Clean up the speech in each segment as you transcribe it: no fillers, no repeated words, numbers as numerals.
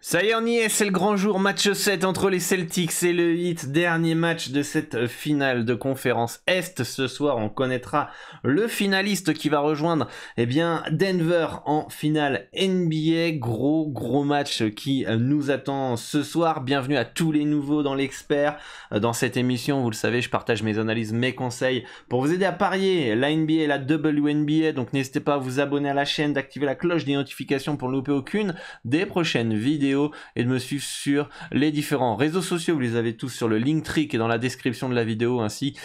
Ça y est, on y est, c'est le grand jour, match 7 entre les Celtics et le Heat, dernier match de cette finale de conférence Est. Ce soir, on connaîtra le finaliste qui va rejoindre Denver en finale NBA. Gros match qui nous attend ce soir. Bienvenue à tous les nouveaux dans l'expert. Dans cette émission, vous le savez, je partage mes analyses, mes conseils pour vous aider à parier la NBA et la WNBA. Donc n'hésitez pas à vous abonner à la chaîne, d'activer la cloche des notifications pour ne louper aucune des prochaines vidéos et de me suivre sur les différents réseaux sociaux. Vous les avez tous sur le Linktree qui est dans la description de la vidéo, ainsi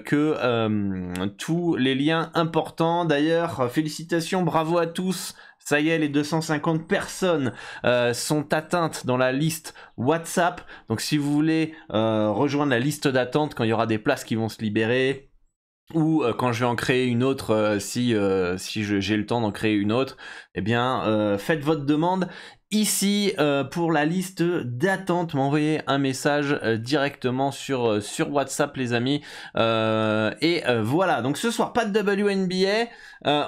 que tous les liens importants. D'ailleurs, félicitations, bravo à tous. Ça y est, les 250 personnes sont atteintes dans la liste WhatsApp. Donc si vous voulez rejoindre la liste d'attente quand il y aura des places qui vont se libérer, ou quand je vais en créer une autre, si j'ai le temps d'en créer une autre, faites votre demande ici pour la liste d'attente. M'envoyez un message directement sur WhatsApp, les amis. Voilà, donc ce soir pas de WNBA,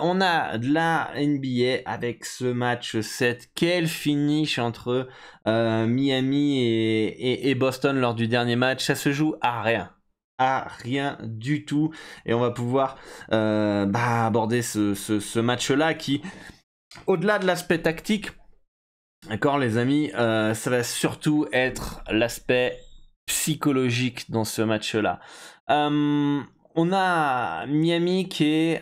on a de la NBA avec ce match 7. Quel finish entre Miami et Boston lors du dernier match. Ça se joue à rien du tout, et on va pouvoir aborder ce match-là qui, au-delà de l'aspect tactique, d'accord les amis, ça va surtout être l'aspect psychologique dans ce match-là. On a Miami qui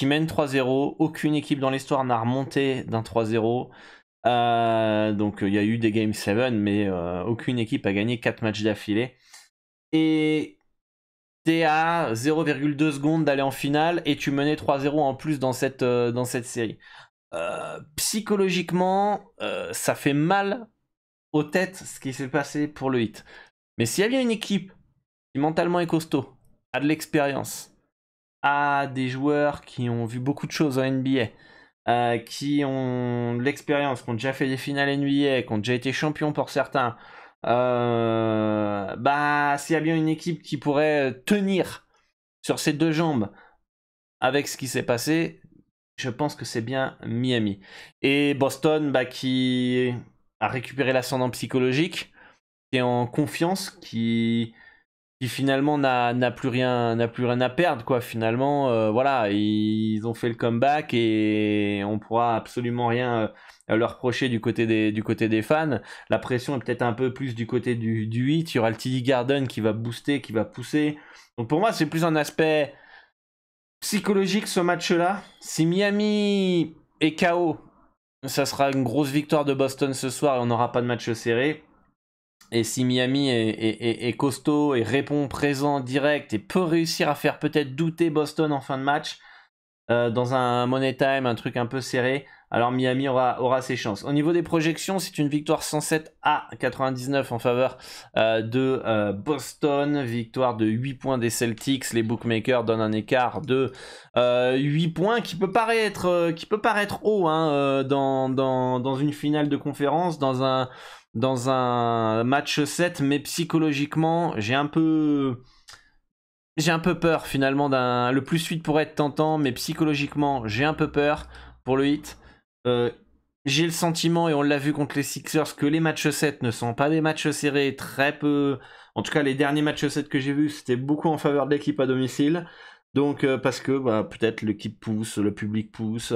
mène 3-0, aucune équipe dans l'histoire n'a remonté d'un 3-0. Donc il y a eu des Game 7, mais aucune équipe a gagné 4 matchs d'affilée. Et t'es à 0,2 secondes d'aller en finale et tu menais 3-0 en plus dans cette série. Psychologiquement, ça fait mal aux têtes ce qui s'est passé pour le Heat. Mais s'il y a bien une équipe qui mentalement est costaud, a de l'expérience, a des joueurs qui ont vu beaucoup de choses en NBA, qui ont de l'expérience, qui ont déjà fait des finales NBA, qui ont déjà été champions pour certains, s'il y a bien une équipe qui pourrait tenir sur ses deux jambes avec ce qui s'est passé, je pense que c'est bien Miami. Et Boston qui a récupéré l'ascendant psychologique, qui est en confiance, qui finalement n'a plus rien à perdre, quoi. Finalement, voilà, ils ont fait le comeback et on pourra absolument rien leur reprocher du côté des fans. La pression est peut-être un peu plus du côté du Heat. Il y aura le TD Garden qui va booster, qui va pousser. Donc pour moi, c'est plus un aspect psychologique ce match-là. Si Miami est KO, ça sera une grosse victoire de Boston ce soir et on n'aura pas de match serré. Et si Miami est costaud et répond présent direct et peut réussir à faire peut-être douter Boston en fin de match, dans un money time, un truc un peu serré, alors Miami aura ses chances. Au niveau des projections, c'est une victoire 107 à 99 en faveur de Boston, victoire de 8 points des Celtics. Les bookmakers donnent un écart de 8 points qui peut paraître haut dans une finale de conférence, dans un match 7, mais psychologiquement j'ai un peu peur finalement le plus 8 pourrait être tentant, mais psychologiquement j'ai un peu peur pour le Heat. J'ai le sentiment, et on l'a vu contre les Sixers, que les matchs 7 ne sont pas des matchs serrés, très peu. En tout cas, les derniers matchs 7 que j'ai vus, c'était beaucoup en faveur de l'équipe à domicile. Donc parce que peut-être l'équipe pousse, le public pousse,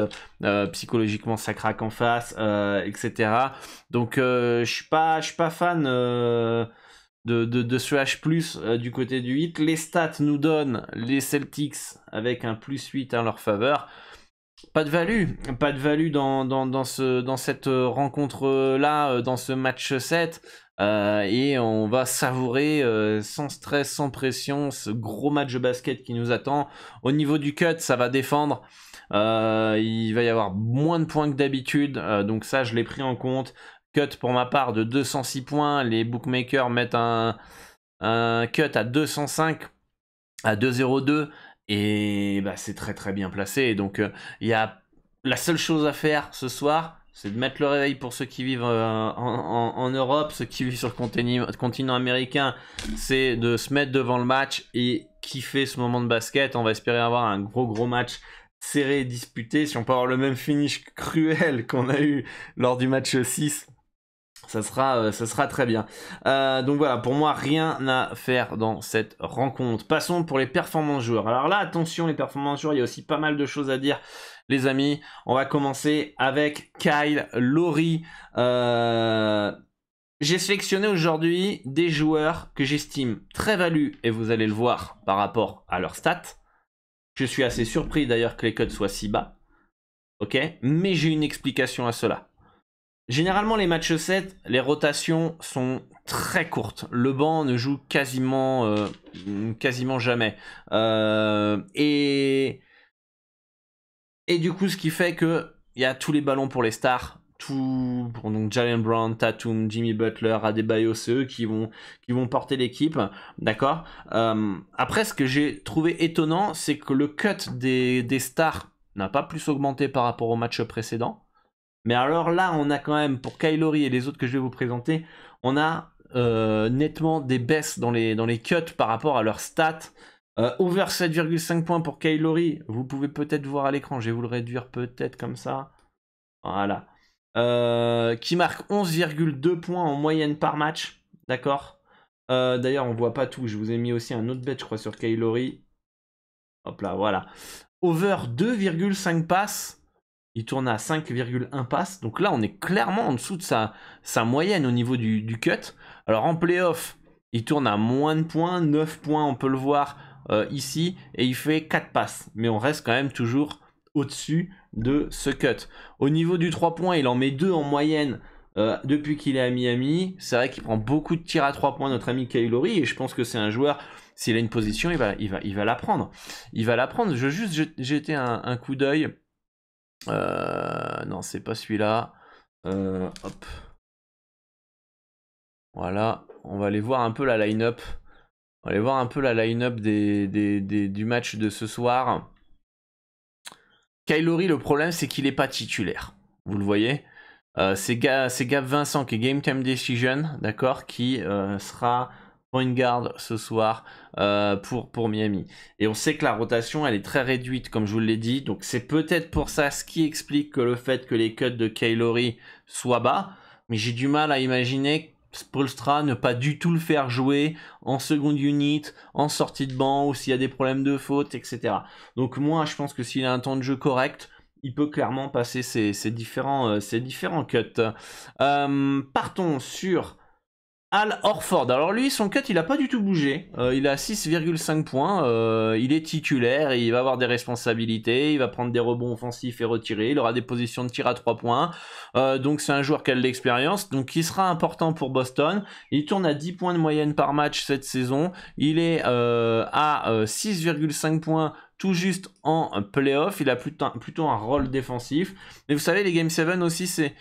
psychologiquement ça craque en face, etc. Donc je suis pas fan de ce H+, du côté du Heat. Les stats nous donnent les Celtics avec un +8 en leur faveur. Pas de value dans cette rencontre-là, dans ce match 7. Et on va savourer sans stress, sans pression, ce gros match de basket qui nous attend. Au niveau du cut, ça va défendre. Il va y avoir moins de points que d'habitude, donc ça je l'ai pris en compte. Cut pour ma part de 206 points. Les bookmakers mettent un cut à 205, à 2,02. Et c'est très très bien placé. Donc il y a la seule chose à faire ce soir, c'est de mettre le réveil pour ceux qui vivent en Europe, ceux qui vivent sur le continent américain, c'est de se mettre devant le match et kiffer ce moment de basket. On va espérer avoir un gros match serré et disputé. Si on peut avoir le même finish cruel qu'on a eu lors du match 6 Ça sera très bien. Donc voilà, pour moi, rien à faire dans cette rencontre. Passons pour les performances joueurs. Alors là, attention, les performances joueurs, il y a aussi pas mal de choses à dire, les amis. On va commencer avec Kyle Lowry. J'ai sélectionné aujourd'hui des joueurs que j'estime très valus, et vous allez le voir par rapport à leurs stats. Je suis assez surpris d'ailleurs que les codes soient si bas. Ok, mais j'ai une explication à cela. Généralement, les matchs 7, les rotations sont très courtes. Le banc ne joue quasiment jamais. Et du coup, ce qui fait qu'il y a tous les ballons pour les stars. Donc Jalen Brown, Tatum, Jimmy Butler, Adebayo, c'est eux qui vont porter l'équipe. D'accord. Après, ce que j'ai trouvé étonnant, c'est que le cut des stars n'a pas plus augmenté par rapport au match précédent. Mais alors là, on a quand même, pour Kyle Lowry et les autres que je vais vous présenter, on a nettement des baisses dans les cuts par rapport à leurs stats. Over 7,5 points pour Kyle Lowry. Vous pouvez peut-être voir à l'écran, je vais vous le réduire peut-être comme ça. Voilà. Qui marque 11,2 points en moyenne par match. D'accord. D'ailleurs, on voit pas tout. Je vous ai mis aussi un autre bet, je crois, sur Kyle Lowry. Hop là, voilà. Over 2,5 passes. Il tourne à 5,1 passes. Donc là, on est clairement en dessous de sa moyenne au niveau du cut. Alors en playoff, il tourne à moins de points. 9 points, on peut le voir ici. Et il fait 4 passes. Mais on reste quand même toujours au-dessus de ce cut. Au niveau du 3 points, il en met 2 en moyenne depuis qu'il est à Miami. C'est vrai qu'il prend beaucoup de tirs à 3 points, notre ami Kyle Lowry. Et je pense que c'est un joueur... S'il a une position, il va la prendre. Il va la prendre. Je vais juste jeter un coup d'œil. Non, c'est pas celui-là. Hop. Voilà. On va aller voir un peu la line-up. On va aller voir un peu la line-up du match de ce soir. Kyle Lowry, le problème, c'est qu'il n'est pas titulaire. Vous le voyez. C'est Gab Vincent qui est Game Time Decision, d'accord, qui sera point guard ce soir pour Miami. Et on sait que la rotation, elle est très réduite, comme je vous l'ai dit. Donc c'est peut-être pour ça ce qui explique que le fait que les cuts de Kyle Lowry soient bas. Mais j'ai du mal à imaginer Spoelstra ne pas du tout le faire jouer en seconde unit, en sortie de banc, ou s'il y a des problèmes de faute, etc. Donc moi, je pense que s'il a un temps de jeu correct, il peut clairement passer ces différents cuts. Partons sur Al Horford. Alors lui, son cut, il n'a pas du tout bougé. Il a 6,5 points. Il est titulaire et il va avoir des responsabilités. Il va prendre des rebonds offensifs et retirer. Il aura des positions de tir à 3 points. Donc c'est un joueur qui a de l'expérience. Donc qui sera important pour Boston. Il tourne à 10 points de moyenne par match cette saison. Il est à 6,5 points tout juste en playoff. Il a plutôt un rôle défensif. Mais vous savez, les Game 7 aussi, c'est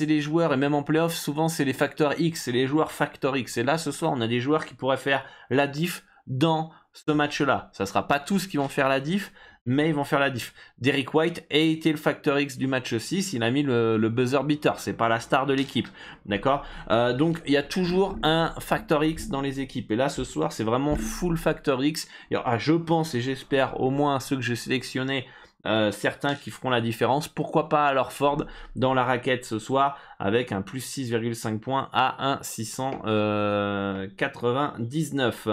les joueurs, et même en playoff, souvent c'est les facteurs X, c'est les joueurs facteurs X. Et là, ce soir, on a des joueurs qui pourraient faire la diff dans ce match-là. Ça ne sera pas tous qui vont faire la diff, mais ils vont faire la diff. Derrick White a été le facteur X du match 6, il a mis le buzzer beater, c'est pas la star de l'équipe, d'accord. Donc il y a toujours un facteur X dans les équipes, et là ce soir c'est vraiment full facteur X. Je pense et j'espère au moins ceux que j'ai sélectionnés, certains qui feront la différence. Pourquoi pas alors Ford dans la raquette ce soir avec un plus 6,5 points à 1,699.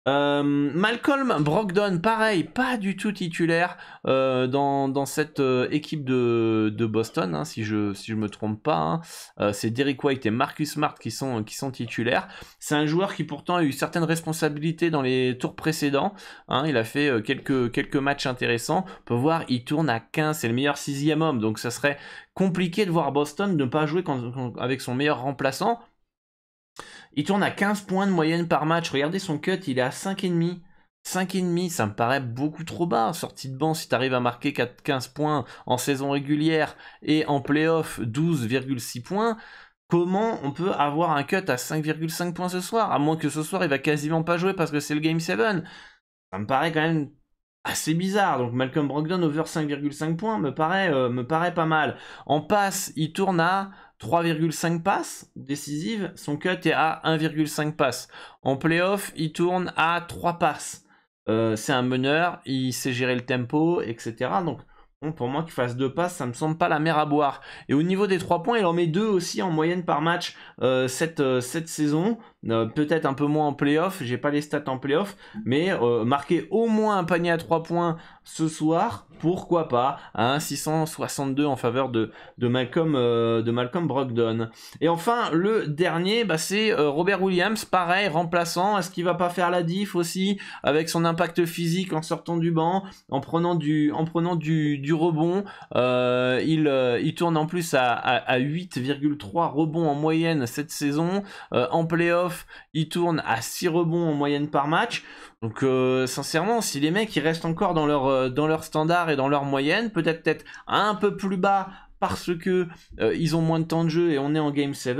Malcolm Brogdon, pareil, pas du tout titulaire dans cette équipe de Boston, hein, si je me trompe pas. Hein. C'est Derrick White et Marcus Smart qui sont titulaires. C'est un joueur qui pourtant a eu certaines responsabilités dans les tours précédents. Hein. Il a fait quelques matchs intéressants. On peut voir, il tourne à 15, c'est le meilleur 6e homme, donc ça serait compliqué de voir Boston ne pas jouer avec son meilleur remplaçant. Il tourne à 15 points de moyenne par match. Regardez son cut, il est à 5,5. 5,5, ça me paraît beaucoup trop bas. Sortie de banc, si tu arrives à marquer 15 points en saison régulière et en playoff 12,6 points, comment on peut avoir un cut à 5,5 points ce soir? À moins que ce soir, il va quasiment pas jouer parce que c'est le Game 7. Ça me paraît quand même assez bizarre. Donc Malcolm Brogdon over 5,5 points me paraît pas mal. En passe, il tourne à 3,5 passes décisives. Son cut est à 1,5 passes. En playoff, il tourne à 3 passes. C'est un meneur, il sait gérer le tempo, etc. Donc Pour moi, qu'il fasse 2 passes, ça me semble pas la mer à boire. Et au niveau des 3 points, il en met 2 aussi en moyenne par match cette saison. Peut-être un peu moins en playoff, j'ai pas les stats en playoff, mais marquer au moins un panier à 3 points ce soir, pourquoi pas, à 662 en faveur de Malcolm Brogdon. Et enfin, le dernier, c'est Robert Williams, pareil, remplaçant. Est-ce qu'il va pas faire la diff aussi, avec son impact physique en sortant du banc, en prenant du rebond. Il tourne en plus à 8,3 rebonds en moyenne cette saison. En playoff, il tourne à 6 rebonds en moyenne par match. Donc sincèrement, si les mecs ils restent encore dans leur standard et dans leur moyenne, peut-être un peu plus bas parce que ils ont moins de temps de jeu et on est en Game 7,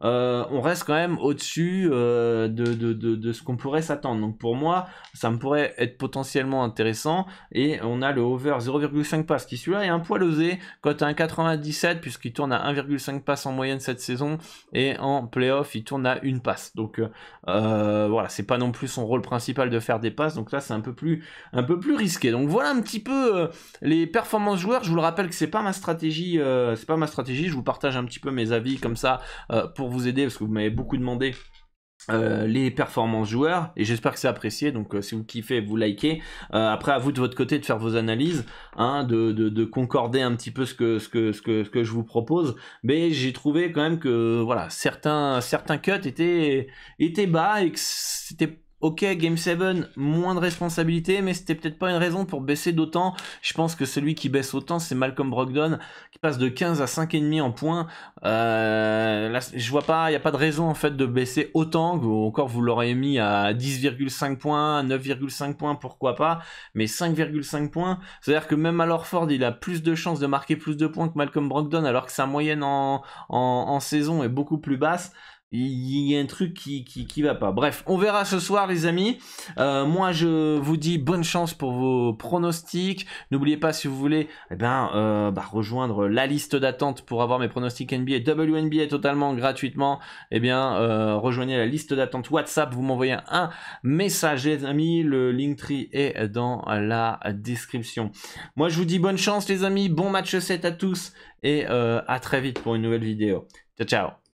on reste quand même au-dessus de ce qu'on pourrait s'attendre. Donc pour moi, ça me pourrait être potentiellement intéressant. Et on a le over 0,5 passes qui celui-là est un poil osé, cote à 1,97 puisqu'il tourne à 1,5 passes en moyenne cette saison. Et en playoff, il tourne à 1 passe. Donc voilà, c'est pas non plus son rôle principal de faire des passes. Donc là, c'est un peu plus risqué. Donc voilà un petit peu les performances joueurs. Je vous le rappelle que c'est pas ma stratégie. Je vous partage un petit peu mes avis comme ça pour vous aider parce que vous m'avez beaucoup demandé les performances joueurs et j'espère que c'est apprécié. Donc si vous kiffez, vous likez. Après, à vous de votre côté de faire vos analyses, de concorder un petit peu ce que je vous propose. Mais j'ai trouvé quand même que voilà, certains cuts étaient bas et que c'était ok, Game 7, moins de responsabilité, mais c'était peut-être pas une raison pour baisser d'autant. Je pense que celui qui baisse autant, c'est Malcolm Brogdon, qui passe de 15 à 5,5 en points. Là, je vois pas, il n'y a pas de raison en fait de baisser autant. Encore, vous l'aurez mis à 10,5 points, 9,5 points, pourquoi pas. Mais 5,5 points, c'est-à-dire que même à Ford, il a plus de chances de marquer plus de points que Malcolm Brogdon, alors que sa moyenne en saison est beaucoup plus basse. Il y a un truc qui va pas. Bref, on verra ce soir les amis. Moi je vous dis bonne chance pour vos pronostics. N'oubliez pas si vous voulez rejoindre la liste d'attente pour avoir mes pronostics NBA, WNBA totalement gratuitement. Rejoignez la liste d'attente WhatsApp. Vous m'envoyez un message les amis. Le Linktree est dans la description. Moi je vous dis bonne chance les amis. Bon match 7 à tous. Et à très vite pour une nouvelle vidéo. Ciao ciao.